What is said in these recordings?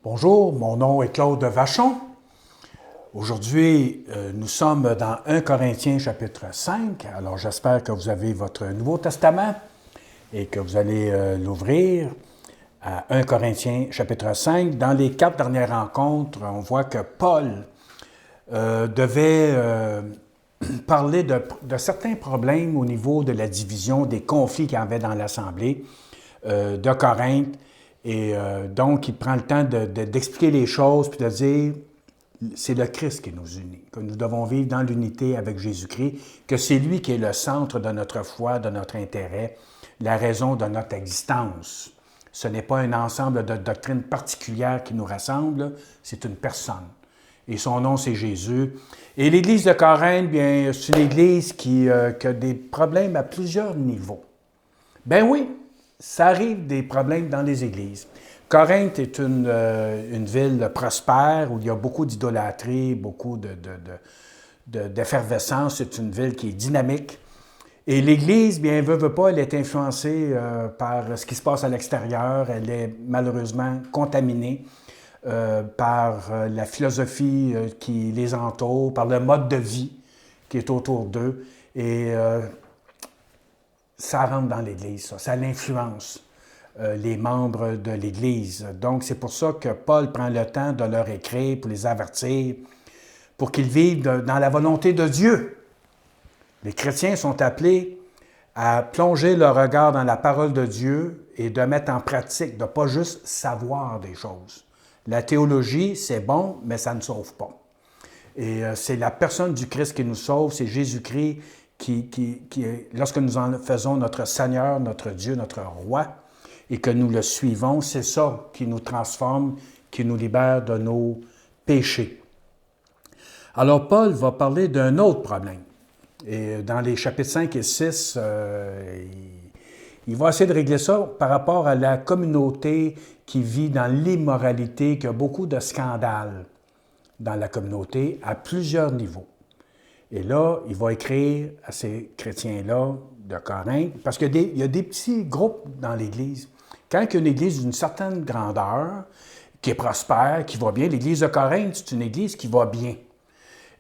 Bonjour, mon nom est Claude Vachon. Aujourd'hui, nous sommes dans 1 Corinthiens chapitre 5. Alors j'espère que vous avez votre Nouveau Testament et que vous allez l'ouvrir à 1 Corinthiens chapitre 5. Dans les 4 dernières rencontres, on voit que Paul devait parler de certains problèmes au niveau de la division, des conflits qu'il y avait dans l'Assemblée de Corinthe. Et donc, il prend le temps d'expliquer les choses, puis de dire, c'est le Christ qui nous unit, que nous devons vivre dans l'unité avec Jésus-Christ, que c'est lui qui est le centre de notre foi, de notre intérêt, la raison de notre existence. Ce n'est pas un ensemble de doctrines particulières qui nous rassemble, c'est une personne. Et son nom, c'est Jésus. Et l'Église de Corinthe, bien, c'est une Église qui a des problèmes à plusieurs niveaux. Ben oui, ça arrive des problèmes dans les églises. Corinthe est une ville prospère où il y a beaucoup d'idolâtrie, beaucoup d'effervescence. C'est une ville qui est dynamique. Et l'Église, bien, veut pas, elle est influencée par ce qui se passe à l'extérieur. Elle est malheureusement contaminée par la philosophie qui les entoure, par le mode de vie qui est autour d'eux. Et ça rentre dans l'Église, ça l'influence les membres de l'Église. Donc, c'est pour ça que Paul prend le temps de leur écrire, pour les avertir, pour qu'ils vivent dans la volonté de Dieu. Les chrétiens sont appelés à plonger leur regard dans la parole de Dieu et de mettre en pratique, de ne pas juste savoir des choses. La théologie, c'est bon, mais ça ne sauve pas. Et c'est la personne du Christ qui nous sauve, c'est Jésus-Christ lorsque nous en faisons notre Seigneur, notre Dieu, notre Roi, et que nous le suivons, c'est ça qui nous transforme, qui nous libère de nos péchés. Alors, Paul va parler d'un autre problème. Et dans les chapitres 5 et 6, il va essayer de régler ça par rapport à la communauté qui vit dans l'immoralité, qui a beaucoup de scandales dans la communauté à plusieurs niveaux. Et là, il va écrire à ces chrétiens-là de Corinthe, parce qu'il y a des petits groupes dans l'Église. Quand il y a une Église d'une certaine grandeur, qui est prospère, qui va bien, l'Église de Corinthe, c'est une Église qui va bien.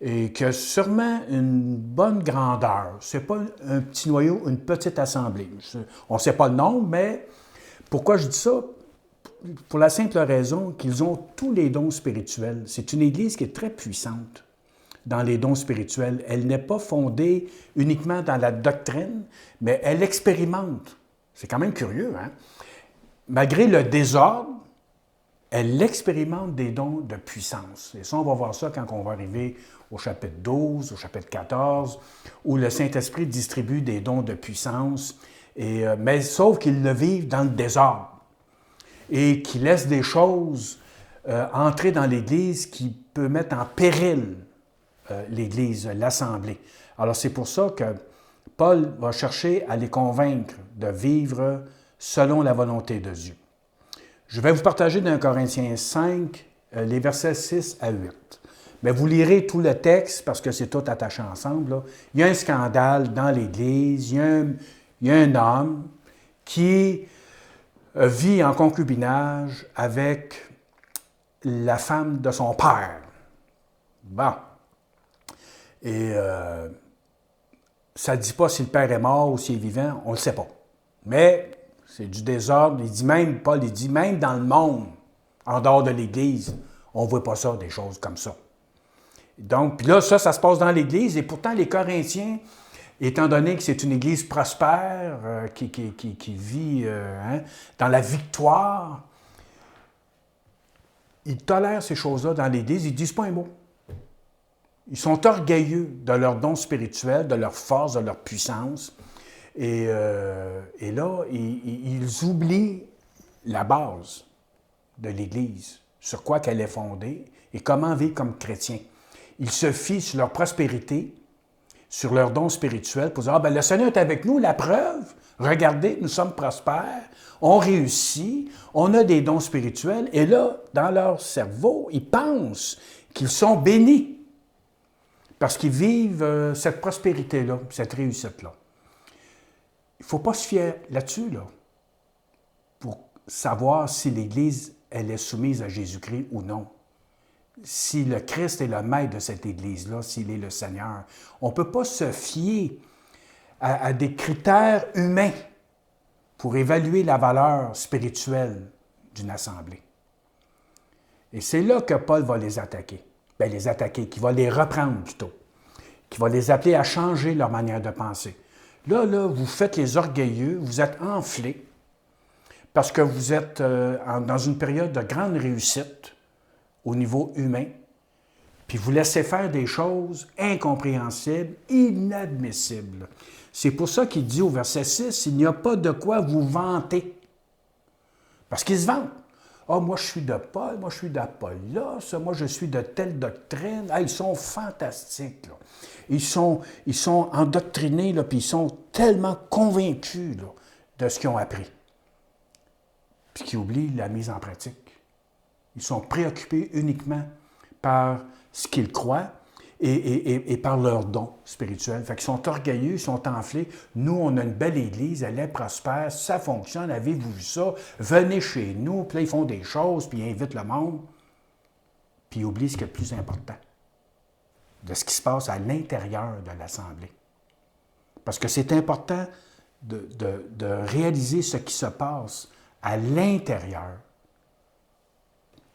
Et qui a sûrement une bonne grandeur. Ce n'est pas un petit noyau, une petite assemblée. On ne sait pas le nombre, mais pourquoi je dis ça? Pour la simple raison qu'ils ont tous les dons spirituels. C'est une Église qui est très puissante dans les dons spirituels. Elle n'est pas fondée uniquement dans la doctrine, mais elle expérimente. C'est quand même curieux, hein? Malgré le désordre, elle expérimente des dons de puissance. Et ça, on va voir ça quand on va arriver au chapitre 12, au chapitre 14, où le Saint-Esprit distribue des dons de puissance, mais sauf qu'ils le vivent dans le désordre et qu'ils laissent des choses entrer dans l'Église qui peut mettre en péril l'Église, l'Assemblée. Alors, c'est pour ça que Paul va chercher à les convaincre de vivre selon la volonté de Dieu. Je vais vous partager dans Corinthiens 5, les versets 6 à 8. Mais vous lirez tout le texte parce que c'est tout attaché ensemble. Là. Il y a un scandale dans l'Église, il y a un homme qui vit en concubinage avec la femme de son père. Bon. Et ça ne dit pas si le père est mort ou s'il est vivant, on ne le sait pas. Mais c'est du désordre. Paul dit même dans le monde, en dehors de l'Église, on ne voit pas ça, des choses comme ça. Donc, puis là, ça se passe dans l'Église, et pourtant les Corinthiens, étant donné que c'est une Église prospère, qui vit dans la victoire, ils tolèrent ces choses-là dans l'Église, ils ne disent pas un mot. Ils sont orgueilleux de leurs dons spirituels, de leur force, de leur puissance. Et là, ils oublient la base de l'Église, sur quoi qu'elle est fondée et comment vivre comme chrétiens. Ils se fient sur leur prospérité, sur leurs dons spirituels pour dire « Ah, ben le Seigneur est avec nous, la preuve, regardez, nous sommes prospères, on réussit, on a des dons spirituels. » Et là, dans leur cerveau, ils pensent qu'ils sont bénis parce qu'ils vivent cette prospérité-là, cette réussite-là. Il ne faut pas se fier là-dessus, là, pour savoir si l'Église elle est soumise à Jésus-Christ ou non. Si le Christ est le maître de cette Église-là, s'il est le Seigneur, on ne peut pas se fier à des critères humains pour évaluer la valeur spirituelle d'une assemblée. Et c'est là que Paul va les attaquer. Bien, les attaquer, qu'il va les reprendre plutôt, qu'il va les appeler à changer leur manière de penser. Là, vous faites les orgueilleux, vous êtes enflés, parce que vous êtes dans une période de grande réussite au niveau humain, puis vous laissez faire des choses incompréhensibles, inadmissibles. C'est pour ça qu'il dit au verset 6, « Il n'y a pas de quoi vous vanter. » Parce qu'ils se vantent. « Ah, moi, je suis de Paul, moi, je suis d'Apollos, moi, je suis de telle doctrine. Ah, ils sont fantastiques, là. Ils sont endoctrinés, là, puis ils sont tellement convaincus là, de ce qu'ils ont appris. Puis qu'ils oublient la mise en pratique. Ils sont préoccupés uniquement par ce qu'ils croient et par leurs dons spirituels. Fait qu'ils sont orgueilleux, ils sont enflés. Nous, on a une belle Église, elle est prospère, ça fonctionne, avez-vous vu ça? Venez chez nous, puis là, ils font des choses, puis ils invitent le monde. Puis ils oublient ce qui est le plus important, de ce qui se passe à l'intérieur de l'Assemblée. Parce que c'est important de réaliser ce qui se passe à l'intérieur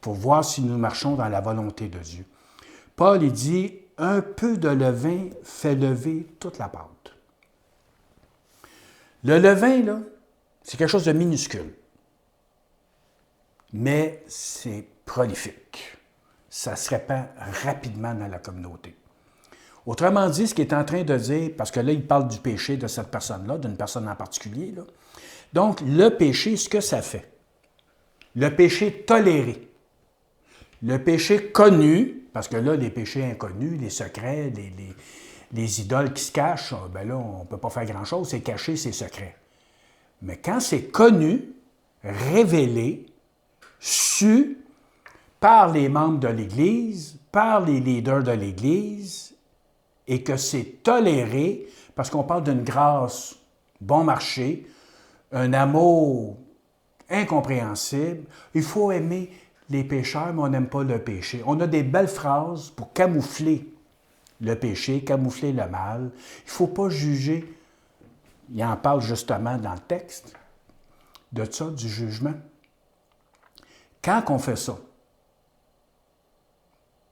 pour voir si nous marchons dans la volonté de Dieu. Paul, il dit, « Un peu de levain fait lever toute la pâte. » Le levain, là, c'est quelque chose de minuscule, mais c'est prolifique. Ça se répand rapidement dans la communauté. Autrement dit, ce qu'il est en train de dire, parce que là, il parle du péché de cette personne-là, d'une personne en particulier, là. Donc, le péché, ce que ça fait, le péché toléré, le péché connu, parce que là, les péchés inconnus, les secrets, les idoles qui se cachent, bien là, on ne peut pas faire grand-chose, c'est cacher ses secrets. Mais quand c'est connu, révélé, su par les membres de l'Église, par les leaders de l'Église, et que c'est toléré, parce qu'on parle d'une grâce bon marché, un amour incompréhensible, il faut aimer les pécheurs, mais on n'aime pas le péché. On a des belles phrases pour camoufler le péché, camoufler le mal. Il ne faut pas juger. Il en parle justement dans le texte de ça, du jugement. Quand on fait ça,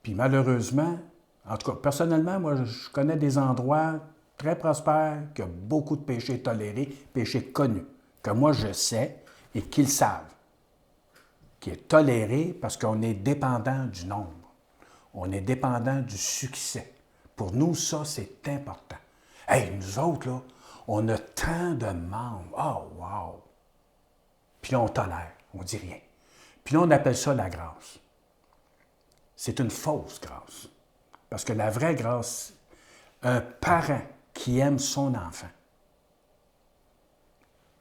puis malheureusement, en tout cas, personnellement, moi, je connais des endroits très prospères qui ont beaucoup de péchés tolérés, péchés connus, que moi je sais et qu'ils savent, qui est toléré parce qu'on est dépendant du nombre. On est dépendant du succès. Pour nous, ça, c'est important. Hey, nous autres, là, on a tant de membres. Oh, wow! Puis là, on tolère, on dit rien. Puis là, on appelle ça la grâce. C'est une fausse grâce. Parce que la vraie grâce, un parent qui aime son enfant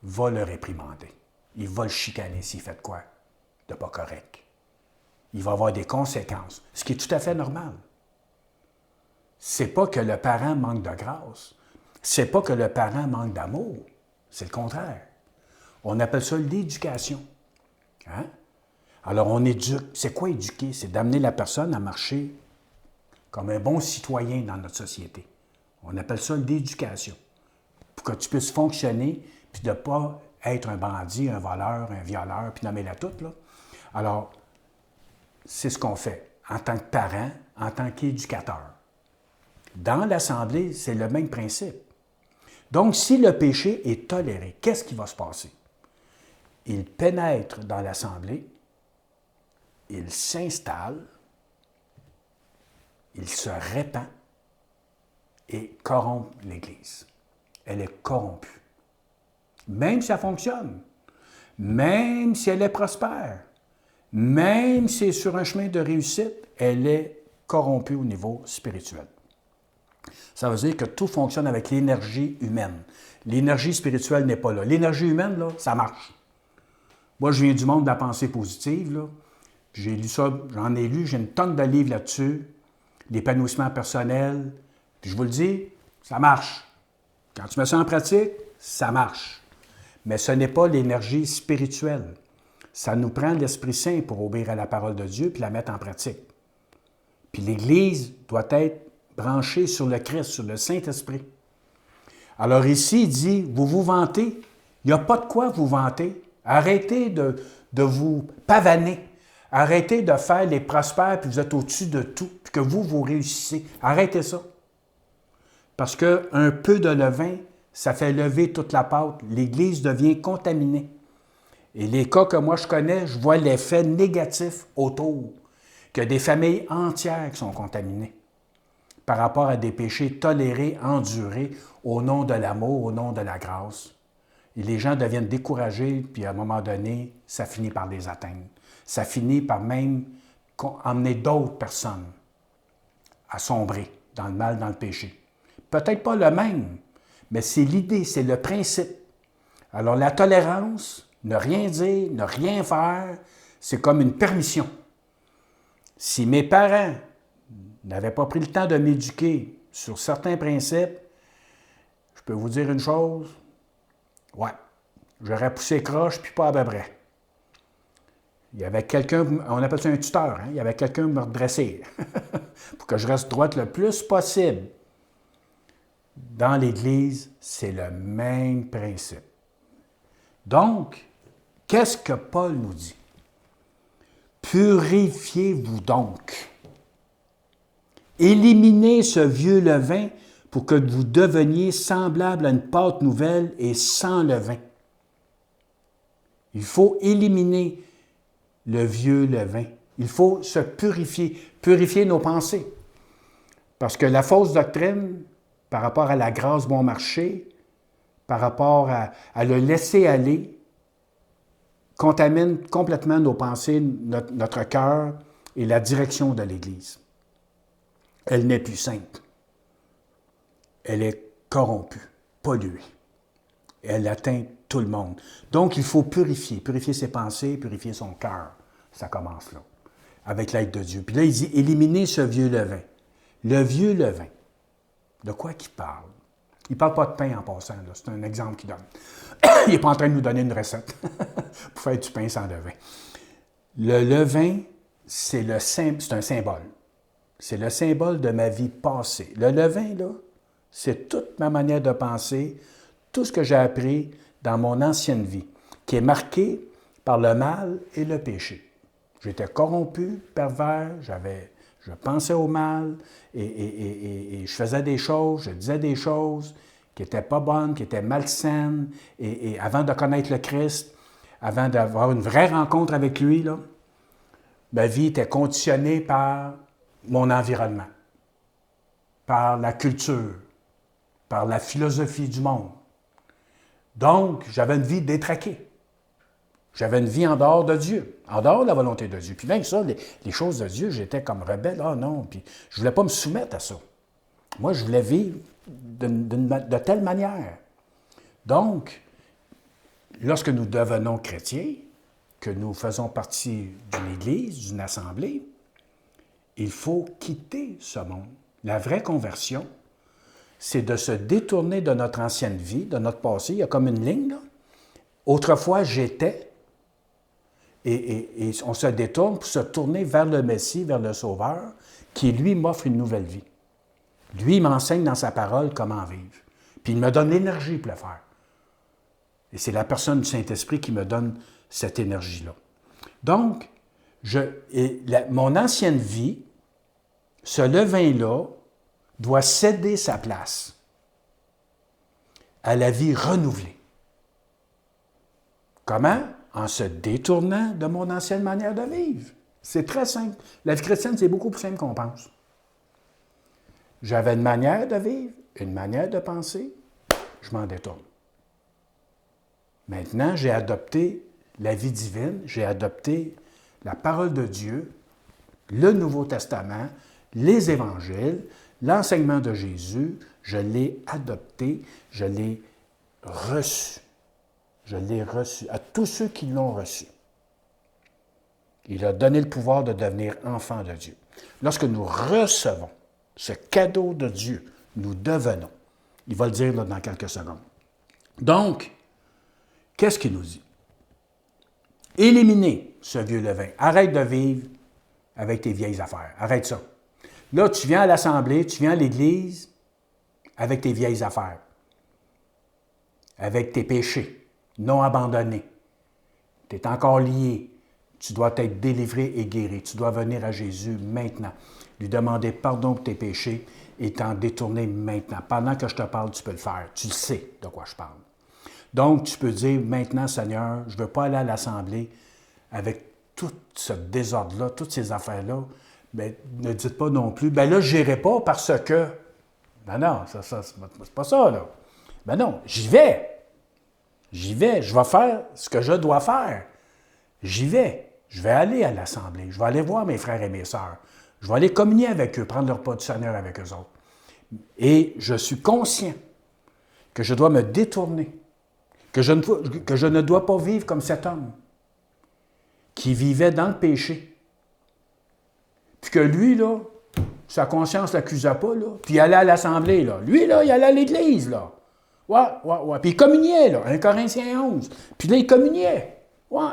va le réprimander. Il va le chicaner s'il fait de quoi de pas correct. Il va avoir des conséquences, ce qui est tout à fait normal. C'est pas que le parent manque de grâce. C'est pas que le parent manque d'amour. C'est le contraire. On appelle ça l'éducation. Hein? Alors, on éduque. C'est quoi éduquer? C'est d'amener la personne à marcher comme un bon citoyen dans notre société. On appelle ça l'éducation. Pour que tu puisses fonctionner, puis de ne pas être un bandit, un voleur, un violeur, puis nommer la toute, là. Alors, c'est ce qu'on fait en tant que parent, en tant qu'éducateur. Dans l'Assemblée, c'est le même principe. Donc, si le péché est toléré, qu'est-ce qui va se passer? Il pénètre dans l'Assemblée, il s'installe, il se répand et corrompt l'Église. Elle est corrompue. Même si elle fonctionne, même si elle est prospère, même si elle est sur un chemin de réussite, elle est corrompue au niveau spirituel. Ça veut dire que tout fonctionne avec l'énergie humaine. L'énergie spirituelle n'est pas là. L'énergie humaine, là, ça marche. Moi, je viens du monde de la pensée positive, là. J'ai lu ça, j'en ai lu, j'ai une tonne de livres là-dessus, l'épanouissement personnel. Puis je vous le dis, ça marche. Quand tu mets ça en pratique, ça marche. Mais ce n'est pas l'énergie spirituelle. Ça nous prend l'Esprit Saint pour obéir à la parole de Dieu puis la mettre en pratique. Puis l'Église doit être branchée sur le Christ, sur le Saint-Esprit. Alors ici, il dit, vous vous vantez. Il n'y a pas de quoi vous vanter. Arrêtez de vous pavaner. Arrêtez de faire les prospères, puis vous êtes au-dessus de tout, puis que vous réussissez. Arrêtez ça. Parce qu'un peu de levain, ça fait lever toute la pâte. L'Église devient contaminée. Et les cas que moi je connais, je vois l'effet négatif autour, qu'il y a des familles entières qui sont contaminées par rapport à des péchés tolérés, endurés, au nom de l'amour, au nom de la grâce. Et les gens deviennent découragés, puis à un moment donné, ça finit par les atteindre. Ça finit par même emmener d'autres personnes à sombrer dans le mal, dans le péché. Peut-être pas le même, mais c'est l'idée, c'est le principe. Alors la tolérance, ne rien dire, ne rien faire, c'est comme une permission. Si mes parents n'avaient pas pris le temps de m'éduquer sur certains principes, je peux vous dire une chose, ouais, j'aurais poussé croche puis pas à peu près. Il y avait quelqu'un, on appelle ça un tuteur, hein? Il y avait quelqu'un qui me redressait pour que je reste droite le plus possible. Dans l'Église, c'est le même principe. Donc, qu'est-ce que Paul nous dit? Purifiez-vous donc. Éliminez ce vieux levain pour que vous deveniez semblable à une pâte nouvelle et sans levain. Il faut éliminer le vieux levain. Il faut se purifier nos pensées. Parce que la fausse doctrine, par rapport à la grâce bon marché, par rapport à le laisser aller, contamine complètement nos pensées, notre cœur et la direction de l'Église. Elle n'est plus sainte. Elle est corrompue, polluée. Elle atteint tout le monde. Donc, il faut purifier ses pensées, purifier son cœur. Ça commence là, avec l'aide de Dieu. Puis là, il dit, éliminez ce vieux levain. Le vieux levain. De quoi qu'il parle? Il ne parle pas de pain en passant, là. C'est un exemple qu'il donne. Il n'est pas en train de nous donner une recette pour faire du pain sans levain. Le levain, c'est un symbole. C'est le symbole de ma vie passée. Le levain, là, c'est toute ma manière de penser, tout ce que j'ai appris dans mon ancienne vie, qui est marqué par le mal et le péché. J'étais corrompu, pervers, je pensais au mal et je faisais des choses, je disais des choses qui n'étaient pas bonnes, qui étaient malsaines. Et avant de connaître le Christ, avant d'avoir une vraie rencontre avec lui, là, ma vie était conditionnée par mon environnement, par la culture, par la philosophie du monde. Donc, j'avais une vie détraquée. J'avais une vie en dehors de Dieu, en dehors de la volonté de Dieu. Puis même ça, les choses de Dieu, j'étais comme rebelle. Ah non, puis je ne voulais pas me soumettre à ça. Moi, je voulais vivre de telle manière. Donc, lorsque nous devenons chrétiens, que nous faisons partie d'une église, d'une assemblée, il faut quitter ce monde. La vraie conversion, c'est de se détourner de notre ancienne vie, de notre passé. Il y a comme une ligne, là. Autrefois, j'étais, et on se détourne pour se tourner vers le Messie, vers le Sauveur, qui, lui, m'offre une nouvelle vie. Lui, il m'enseigne dans sa parole comment vivre. Puis il me donne l'énergie pour le faire. Et c'est la personne du Saint-Esprit qui me donne cette énergie-là. Donc, mon ancienne vie, ce levain-là, doit céder sa place à la vie renouvelée. Comment? En se détournant de mon ancienne manière de vivre. C'est très simple. La vie chrétienne, c'est beaucoup plus simple qu'on pense. J'avais une manière de vivre, une manière de penser, je m'en détourne. Maintenant, j'ai adopté la vie divine, j'ai adopté la parole de Dieu, le Nouveau Testament, les évangiles, l'enseignement de Jésus, je l'ai adopté, je l'ai reçu. Je l'ai reçu à tous ceux qui l'ont reçu. Il a donné le pouvoir de devenir enfant de Dieu. Lorsque nous recevons ce cadeau de Dieu, nous devenons. Il va le dire là, dans quelques secondes. Donc, qu'est-ce qu'il nous dit? éliminer ce vieux levain. Arrête de vivre avec tes vieilles affaires. Arrête ça. Là, tu viens à l'Assemblée, tu viens à l'Église avec tes vieilles affaires, avec tes péchés non abandonnés. Tu es encore lié. Tu dois être délivré et guéri. Tu dois venir à Jésus maintenant, lui demander pardon pour tes péchés et t'en détourner maintenant. Pendant que je te parle, tu peux le faire. Tu sais de quoi je parle. Donc, tu peux dire maintenant, Seigneur, je ne veux pas aller à l'Assemblée avec tout ce désordre-là, toutes ces affaires-là. Bien, ne dites pas non plus, bien là, je n'irai pas parce que... Ben non, c'est pas ça, là. Ben non, j'y vais. J'y vais. Je vais faire ce que je dois faire. J'y vais. Je vais aller à l'Assemblée. Je vais aller voir mes frères et mes sœurs. Je vais aller communier avec eux, prendre leur repas du Seigneur avec eux autres. Et je suis conscient que je dois me détourner, que je ne dois pas vivre comme cet homme qui vivait dans le péché. Puis que lui, là, sa conscience ne l'accusait pas, là, puis il allait à l'Assemblée, là. Lui, là, il allait à l'Église, là. Ouais. Puis il communiait, là, 1 Corinthiens 11. Puis là, il communiait. Ouais.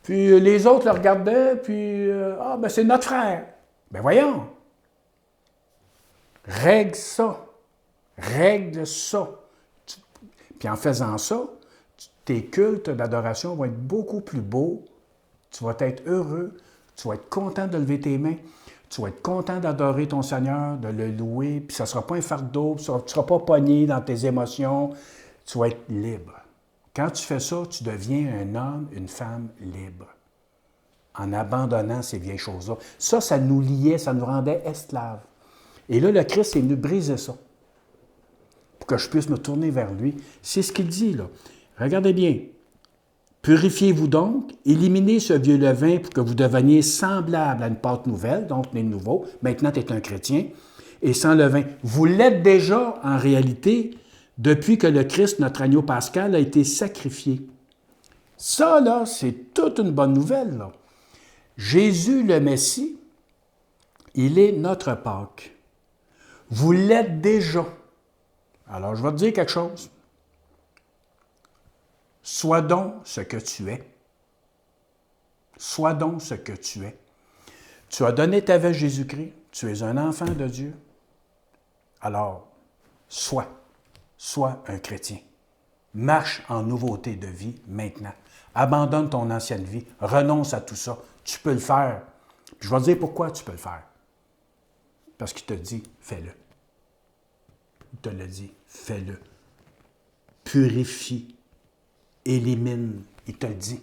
Puis les autres le regardaient, puis ben c'est notre frère. Ben voyons. Règle ça. Règle ça. Puis en faisant ça, tes cultes d'adoration vont être beaucoup plus beaux. Tu vas être heureux. Tu vas être content de lever tes mains. Tu vas être content d'adorer ton Seigneur, de le louer. Puis ça ne sera pas un fardeau. Tu ne seras pas pogné dans tes émotions. Tu vas être libre. Quand tu fais ça, tu deviens un homme, une femme libre. En abandonnant ces vieilles choses-là. Ça nous liait, ça nous rendait esclaves. Et là, le Christ est venu briser ça. Pour que je puisse me tourner vers lui. C'est ce qu'il dit, là. Regardez bien. Purifiez-vous donc, éliminez ce vieux levain pour que vous deveniez semblable à une pâte nouvelle, donc né de nouveau. Maintenant, tu es un chrétien. Et sans levain. Vous l'êtes déjà, en réalité, depuis que le Christ, notre agneau pascal, a été sacrifié. Ça, là, c'est toute une bonne nouvelle, là. Jésus, le Messie, il est notre Pâque. Vous l'êtes déjà. Alors, je vais te dire quelque chose. Sois donc ce que tu es. Sois donc ce que tu es. Tu as donné ta vie à Jésus-Christ. Tu es un enfant de Dieu. Alors, sois un chrétien. Marche en nouveauté de vie maintenant. Abandonne ton ancienne vie. Renonce à tout ça. Tu peux le faire. Puis je vais te dire pourquoi tu peux le faire. Parce qu'il te dit, fais-le. Il te le dit, fais-le. Purifie. Élimine. Il te le dit.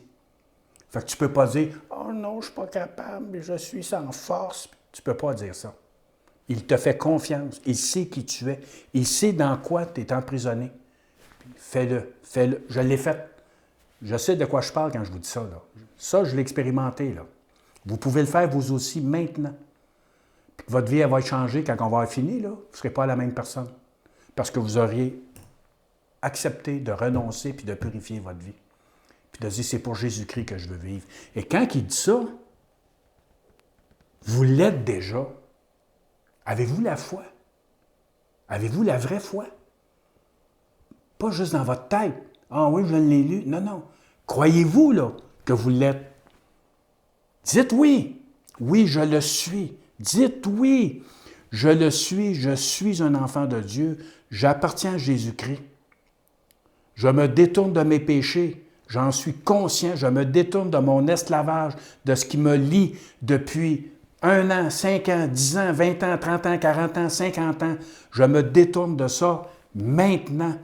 Fait que tu ne peux pas dire, oh non, je ne suis pas capable, je suis sans force. Tu ne peux pas dire ça. Il te fait confiance. Il sait qui tu es. Il sait dans quoi tu es emprisonné. Fais-le. Fais-le. Je l'ai fait. Je sais de quoi je parle quand je vous dis ça, là. Ça, je l'ai expérimenté, là. Vous pouvez le faire vous aussi maintenant. Puis votre vie, elle va être changée quand on va avoir fini, là. Vous ne serez pas la même personne. Parce que vous auriez accepté de renoncer puis de purifier votre vie. Puis de dire, c'est pour Jésus-Christ que je veux vivre. Et quand il dit ça, vous l'êtes déjà. Avez-vous la foi? Avez-vous la vraie foi? Pas juste dans votre tête. Ah oui, je l'ai lu. Non, non. Croyez-vous, là, que vous l'êtes? Dites oui. Oui, je le suis. Dites oui. Je le suis. Je suis un enfant de Dieu. J'appartiens à Jésus-Christ. Je me détourne de mes péchés. J'en suis conscient. Je me détourne de mon esclavage, de ce qui me lie depuis 1 an, 5 ans, 10 ans, 20 ans, 30 ans, 40 ans, 50 ans. Je me détourne de ça maintenant.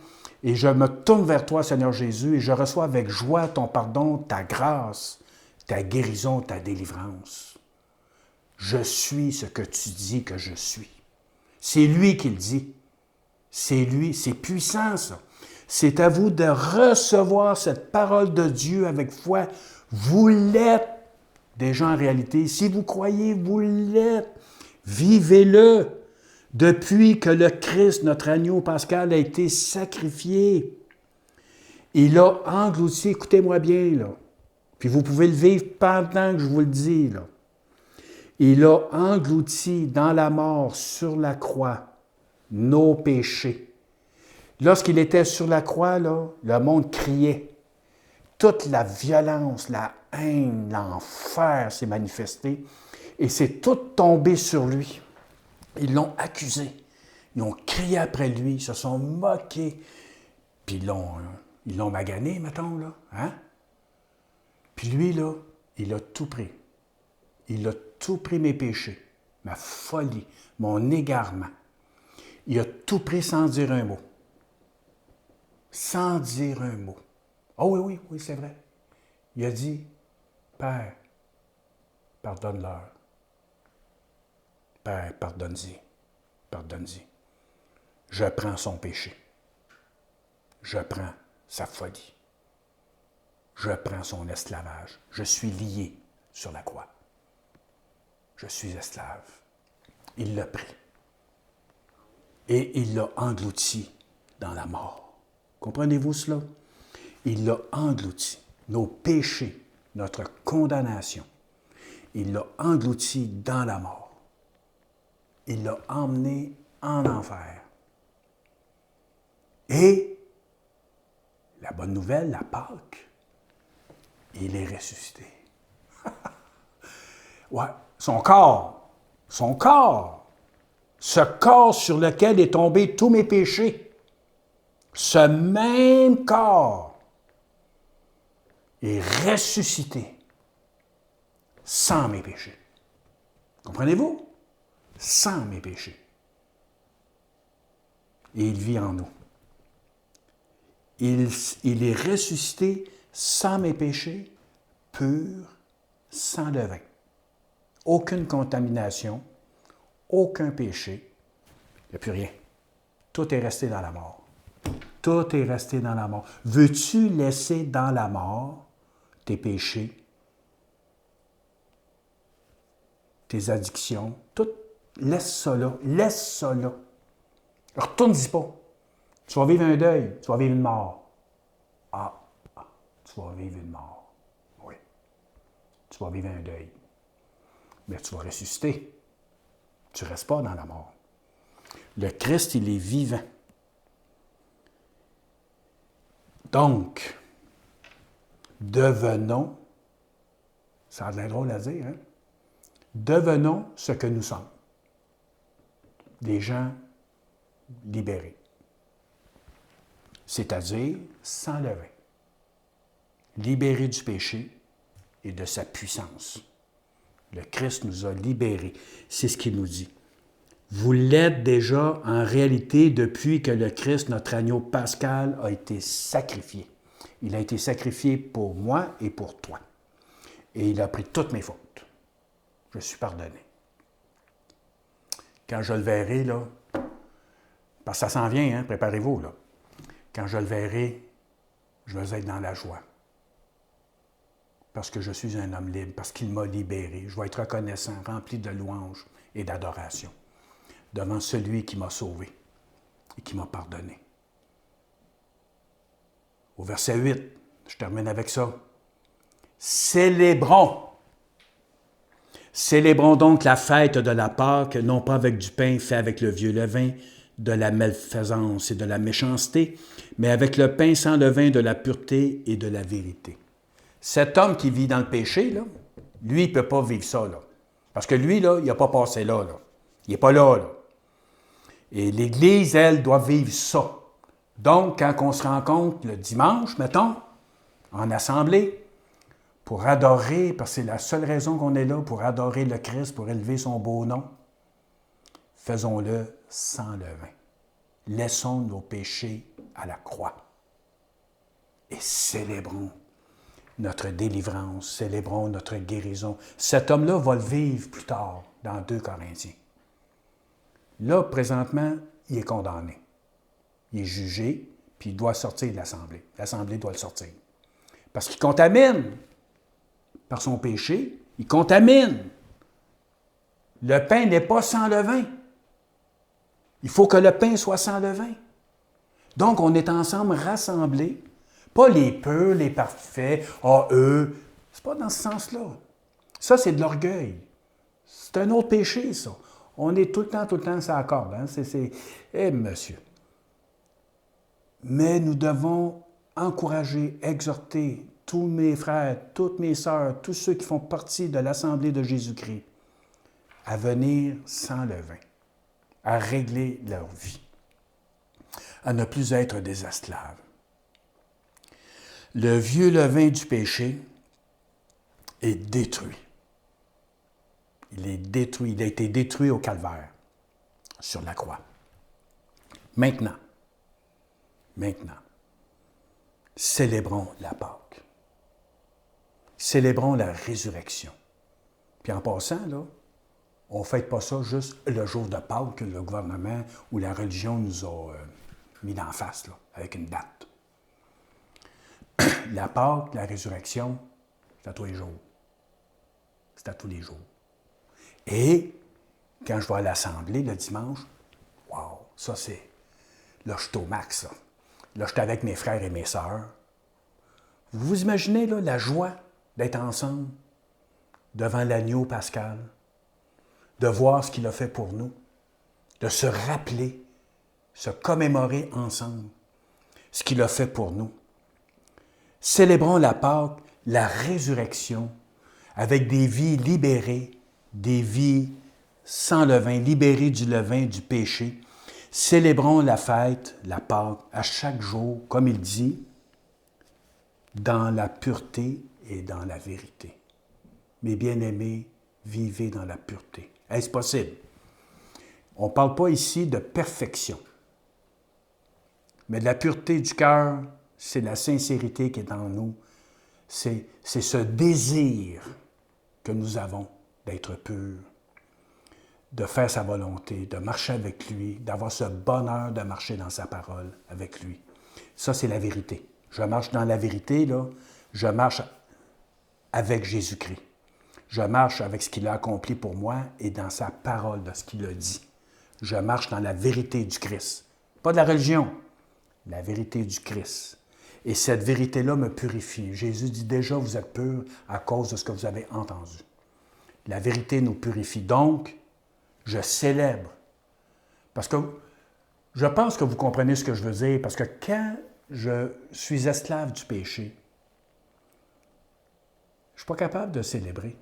Et je me tourne vers toi, Seigneur Jésus, et je reçois avec joie ton pardon, ta grâce, ta guérison, ta délivrance. Je suis ce que tu dis que je suis. C'est lui qui le dit. C'est lui, c'est puissant ça. C'est à vous de recevoir cette parole de Dieu avec foi. Vous l'êtes déjà en réalité. Si vous croyez, vous l'êtes. Vivez-le. Depuis que le Christ, notre agneau pascal, a été sacrifié, il a englouti, écoutez-moi bien, là, puis vous pouvez le vivre pendant que je vous le dis, là. Il a englouti dans la mort, sur la croix, nos péchés. Lorsqu'il était sur la croix, là, le monde criait. toute la violence, la haine, l'enfer s'est manifesté et c'est tout tombé sur lui. Ils l'ont accusé. Ils ont crié après lui, ils se sont moqués. Puis ils l'ont magané, mettons, là. Hein? Puis lui, là, il a tout pris. Il a tout pris mes péchés, ma folie, mon égarement. Il a tout pris sans dire un mot. Sans dire un mot. Oh oui, c'est vrai. Il a dit, Père, pardonne-leur. Père, pardonne-y. Pardonne-y. Je prends son péché. Je prends sa folie. Je prends son esclavage. Je suis lié sur la croix. Je suis esclave. Il l'a pris. Et il l'a englouti dans la mort. Comprenez-vous cela? Il l'a englouti. Nos péchés, notre condamnation, il l'a englouti dans la mort. Il l'a emmené en enfer. Et la bonne nouvelle, la Pâque, il est ressuscité. Ouais, son corps, ce corps sur lequel est tombé tous mes péchés, ce même corps est ressuscité sans mes péchés. Comprenez-vous? Sans mes péchés. Et il vit en nous. Il est ressuscité sans mes péchés, pur, sans levain. Aucune contamination, aucun péché, il n'y a plus rien. Tout est resté dans la mort. Tout est resté dans la mort. Veux-tu laisser dans la mort tes péchés, tes addictions, tout? Laisse ça là. Laisse ça là. Retourne-y pas. Tu vas vivre un deuil, tu vas vivre une mort. Tu vas vivre une mort. Oui. Tu vas vivre un deuil. Mais tu vas ressusciter. Tu ne restes pas dans la mort. Le Christ, il est vivant. Donc, devenons, ça a l'air drôle à dire, hein? Devenons ce que nous sommes. Des gens libérés. C'est-à-dire sans levain. Libérés du péché et de sa puissance. Le Christ nous a libérés. C'est ce qu'il nous dit. Vous l'êtes déjà en réalité depuis que le Christ, notre agneau pascal, a été sacrifié. Il a été sacrifié pour moi et pour toi. Et il a pris toutes mes fautes. Je suis pardonné. Quand je le verrai, là, parce que ça s'en vient, hein, préparez-vous, là. Quand je le verrai, je vais être dans la joie. Parce que je suis un homme libre, parce qu'il m'a libéré. Je vais être reconnaissant, rempli de louanges et d'adoration devant celui qui m'a sauvé et qui m'a pardonné. Au verset 8, je termine avec ça. Célébrons. Célébrons donc la fête de la Pâque, non pas avec du pain fait avec le vieux levain, de la malfaisance et de la méchanceté, mais avec le pain sans levain de la pureté et de la vérité. Cet homme qui vit dans le péché, là, lui, il ne peut pas vivre ça. Là. Parce que lui, là, il n'a pas passé là. Il n'est pas là. Et l'Église, elle, doit vivre ça. Donc, quand on se rencontre le dimanche, mettons, en assemblée, pour adorer, parce que c'est la seule raison qu'on est là, pour adorer le Christ, pour élever son beau nom, faisons-le sans levain. Laissons nos péchés à la croix. Et célébrons notre délivrance, célébrons notre guérison. Cet homme-là va le vivre plus tard, dans 2 Corinthiens. Là, présentement, il est condamné. Il est jugé, puis il doit sortir de l'Assemblée. L'Assemblée doit le sortir. Parce qu'il contamine. Par son péché, il contamine. Le pain n'est pas sans levain. Il faut que le pain soit sans levain. Donc, on est ensemble rassemblés. Pas les purs, les parfaits, eux. C'est pas dans ce sens-là. Ça, c'est de l'orgueil. C'est un autre péché, ça. On est tout le temps, ça accorde. Hein? Monsieur. Mais nous devons encourager, exhorter tous mes frères, toutes mes sœurs, tous ceux qui font partie de l'Assemblée de Jésus-Christ, à venir sans levain, à régler leur vie, à ne plus être des esclaves. Le vieux levain du péché est détruit. Il est détruit, il a été détruit au calvaire, sur la croix. Maintenant, célébrons la Pâque. Célébrons la résurrection. Puis en passant, là, on ne fête pas ça juste le jour de Pâques que le gouvernement ou la religion nous a mis d'en face, là, avec une date. La Pâque, la résurrection, c'est à tous les jours. C'est à tous les jours. Et quand je vais à l'Assemblée le dimanche, wow, ça c'est... Là, je suis au max, là. Là, je suis avec mes frères et mes sœurs. Vous vous imaginez, là, la joie d'être ensemble devant l'agneau pascal, de voir ce qu'il a fait pour nous, de se rappeler, se commémorer ensemble ce qu'il a fait pour nous. Célébrons la Pâque, la résurrection, avec des vies libérées, des vies sans levain, libérées du levain du péché. Célébrons la fête, la Pâque, à chaque jour, comme il dit, dans la pureté et dans la vérité. Mes bien-aimés, vivez dans la pureté. Est-ce possible? On ne parle pas ici de perfection, mais de la pureté du cœur, c'est la sincérité qui est en nous. C'est ce désir que nous avons d'être purs, de faire sa volonté, de marcher avec lui, d'avoir ce bonheur de marcher dans sa parole avec lui. Ça, c'est la vérité. Je marche dans la vérité, là. Je marche avec Jésus-Christ. Je marche avec ce qu'il a accompli pour moi et dans sa parole, de ce qu'il a dit. Je marche dans la vérité du Christ. Pas de la religion, la vérité du Christ. Et cette vérité-là me purifie. Jésus dit déjà, vous êtes purs à cause de ce que vous avez entendu. La vérité nous purifie. Donc, je célèbre. Parce que je pense que vous comprenez ce que je veux dire, parce que quand je suis esclave du péché, je ne suis pas capable de célébrer.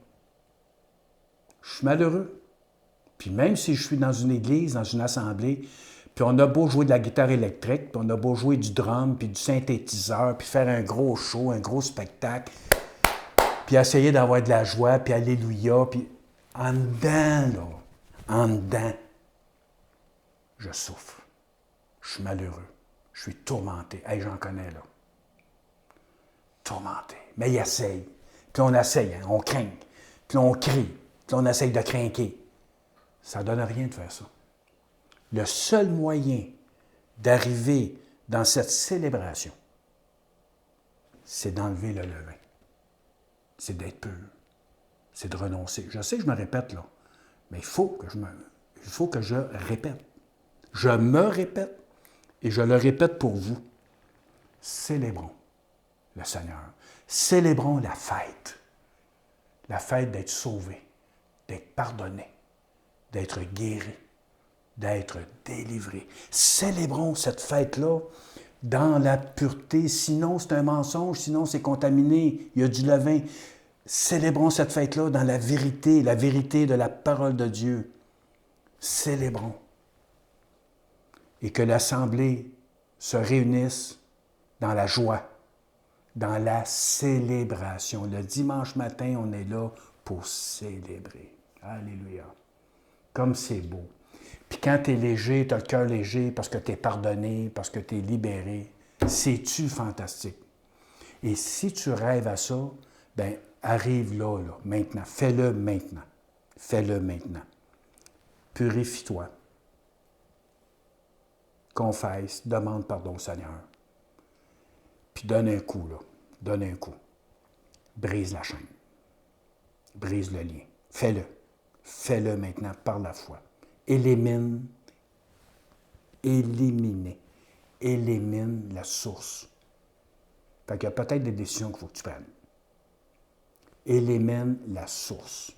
Je suis malheureux. Puis même si je suis dans une église, dans une assemblée, puis on a beau jouer de la guitare électrique, puis on a beau jouer du drum, puis du synthétiseur, puis faire un gros show, un gros spectacle, puis essayer d'avoir de la joie, puis alléluia, puis en dedans, là, en dedans, je souffre. Je suis malheureux. Je suis tourmenté. Hey, j'en connais, là. Tourmenté. Mais il essaye. Puis on essaye, hein, on craint. Puis on crie. Puis on essaye de craquer. Ça ne donne rien de faire ça. Le seul moyen d'arriver dans cette célébration, c'est d'enlever le levain. C'est d'être pur. C'est de renoncer. Je sais que je me répète, là. Mais il faut que je répète. Je me répète et je le répète pour vous. Célébrons le Seigneur. Célébrons la fête. La fête d'être sauvé, d'être pardonné, d'être guéri, d'être délivré. Célébrons cette fête-là dans la pureté. Sinon, c'est un mensonge, sinon c'est contaminé, il y a du levain. Célébrons cette fête-là dans la vérité de la parole de Dieu. Célébrons. Et que l'Assemblée se réunisse dans la joie, dans la célébration. Le dimanche matin, on est là pour célébrer. Alléluia. Comme c'est beau. Puis quand tu es léger, tu as le cœur léger parce que tu es pardonné, parce que tu es libéré, c'est-tu fantastique? Et si tu rêves à ça, bien, arrive là, maintenant. Fais-le maintenant. Fais-le maintenant. Purifie-toi. Confesse, demande pardon au Seigneur. Puis donne un coup, là. Donne un coup. Brise la chaîne. Brise le lien. Fais-le. Fais-le maintenant par la foi. Élimine la source. Fait qu'il y a peut-être des décisions qu'il faut que tu prennes. Élimine la source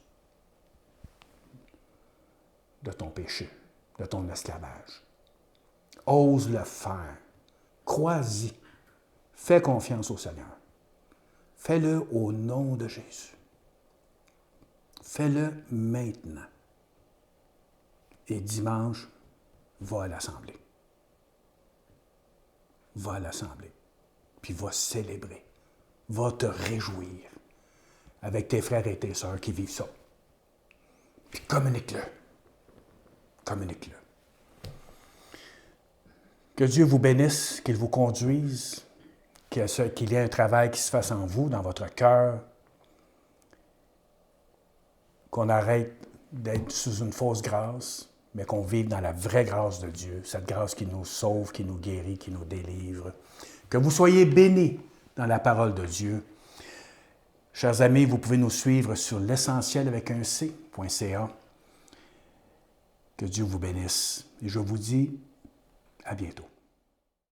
de ton péché, de ton esclavage. Ose le faire. Crois-y. Fais confiance au Seigneur. Fais-le au nom de Jésus. Fais-le maintenant. Et dimanche, va à l'assemblée. Va à l'assemblée. Puis va célébrer. Va te réjouir avec tes frères et tes sœurs qui vivent ça. Puis communique-le. Communique-le. Que Dieu vous bénisse, qu'il vous conduise, qu'il y ait un travail qui se fasse en vous, dans votre cœur, qu'on arrête d'être sous une fausse grâce, mais qu'on vive dans la vraie grâce de Dieu, cette grâce qui nous sauve, qui nous guérit, qui nous délivre. Que vous soyez bénis dans la parole de Dieu. Chers amis, vous pouvez nous suivre sur l'essentiel avec un c.ca. Que Dieu vous bénisse. Et je vous dis à bientôt.